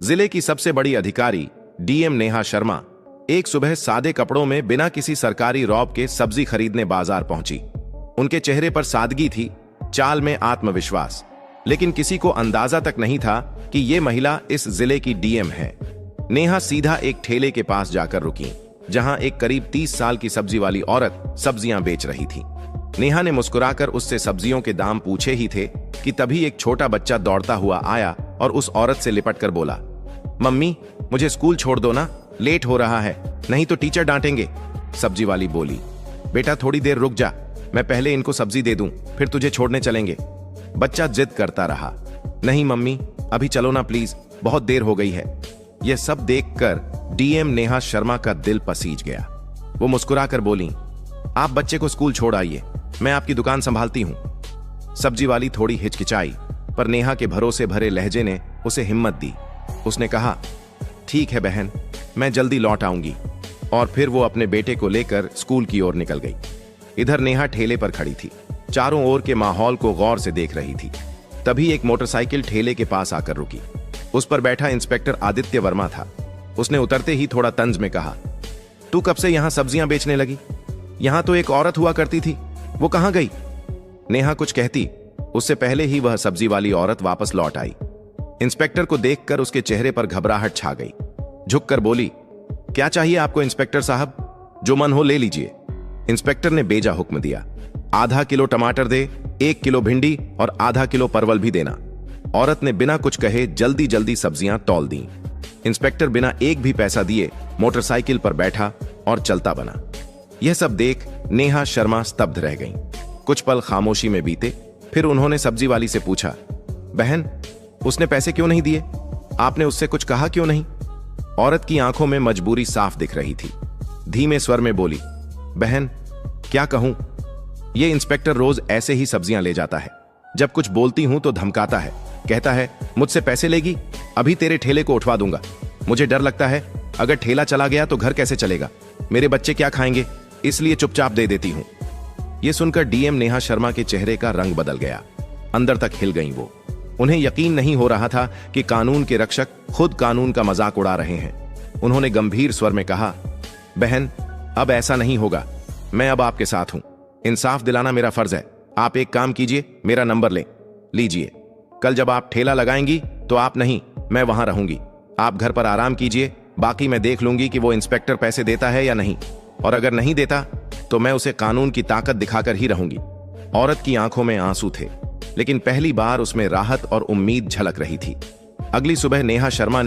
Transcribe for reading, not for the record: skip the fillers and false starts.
जिले की सबसे बड़ी अधिकारी डीएम नेहा शर्मा एक सुबह सादे कपड़ों में बिना किसी सरकारी रौब के सब्जी खरीदने बाजार पहुंची। उनके चेहरे पर सादगी थी, चाल में आत्मविश्वास, लेकिन किसी को अंदाजा तक नहीं था कि ये महिला इस जिले की डीएम है। नेहा सीधा एक ठेले के पास जाकर रुकी, जहां एक करीब 30 साल की सब्जी वाली औरत सब्जियां बेच रही थी। नेहा ने मुस्कुराकर उससे सब्जियों के दाम पूछे ही थे कि तभी एक छोटा बच्चा दौड़ता हुआ आया और उस औरत से लिपट कर बोला, मम्मी मुझे स्कूल छोड़ दो ना, लेट हो रहा है, नहीं तो टीचर डांटेंगे। सब्जी वाली बोली, बेटा थोड़ी देर रुक जा, मैं पहले इनको सब्जी दे दूं, फिर तुझे छोड़ने चलेंगे। बच्चा जिद करता रहा, नहीं मम्मी अभी चलो ना प्लीज, बहुत देर हो गई है। यह सब देखकर डीएम नेहा शर्मा का दिल पसीज गया। वो मुस्कुराकर बोली, आप बच्चे को स्कूल छोड़ आइए, मैं आपकी दुकान संभालती हूं। सब्जी वाली थोड़ी हिचकिचाई, पर नेहा के भरोसे भरे लहजे ने उसे हिम्मत दी। उसने कहा, ठीक है बहन, मैं जल्दी लौट आऊंगी। और फिर वो अपने बेटे को लेकर स्कूल की ओर निकल गई। इधर नेहा ठेले पर खड़ी थी, चारों ओर के माहौल को गौर से देख रही थी। तभी एक मोटरसाइकिल ठेले के पास आकर रुकी। उस पर बैठा इंस्पेक्टर आदित्य वर्मा था। उसने उतरते ही थोड़ा तंज में कहा, तू कब से यहां सब्जियां बेचने लगी? यहां तो एक औरत हुआ करती थी, वो कहां गई? नेहा कुछ कहती, उससे पहले ही वह सब्जी वाली औरत वापस लौट आई। इंस्पेक्टर को देखकर उसके चेहरे पर घबराहट छा गई। झुककर बोली, क्या चाहिए आपको इंस्पेक्टर साहब? जो मन हो ले लीजिए। इंस्पेक्टर ने बेजा हुक्म दिया, आधा किलो टमाटर दे, 1 किलो भिंडी और आधा किलो परवल भी देना। औरत ने बिना कुछ कहे जल्दी जल्दी सब्जियां तौल दी। इंस्पेक्टर बिना एक भी पैसा दिए मोटरसाइकिल पर बैठा और चलता बना। यह सब देख नेहा शर्मा स्तब्ध रह गईं। कुछ पल खामोशी में बीते, फिर उन्होंने सब्जी वाली से पूछा, बहन उसने पैसे क्यों नहीं दिए? आपने उससे कुछ कहा क्यों नहीं? औरत की आंखों में मजबूरी साफ दिख रही थी। धीमे स्वर में बोली, बहन क्या कहूं, यह इंस्पेक्टर रोज ऐसे ही सब्जियां ले जाता है। जब कुछ बोलती हूं तो धमकाता है, कहता है मुझसे पैसे लेगी, अभी तेरे ठेले को उठवा दूंगा। मुझे डर लगता है, अगर ठेला चला गया तो घर कैसे चलेगा, मेरे बच्चे क्या खाएंगे, इसलिए चुपचाप दे देती हूं। यह सुनकर डीएम नेहा शर्मा के चेहरे का रंग बदल गया। अंदर तक हिल गईं वो। उन्हें यकीन नहीं हो रहा था कि कानून के रक्षक खुद कानून का मजाक उड़ा रहे हैं। उन्होंने गंभीर स्वर में कहा, बहन अब ऐसा नहीं होगा, मैं अब आपके साथ हूं। इंसाफ दिलाना मेरा फर्ज है। आप एक काम कीजिए, मेरा नंबर लीजिए। कल जब आप ठेला लगाएंगी तो आप नहीं, मैं वहां रहूंगी। आप घर पर आराम कीजिए, बाकी मैं देख लूंगी कि वो इंस्पेक्टर पैसे देता है या नहीं, और अगर नहीं देता तो मैं उसे कानून की ताकत दिखाकर ही रहूंगी। औरत की आंखों में आंसू थे, लेकिन पहली बार उसमें राहत और उम्मीद झलक रही थी। अगली सुबह नेहा शर्मा ने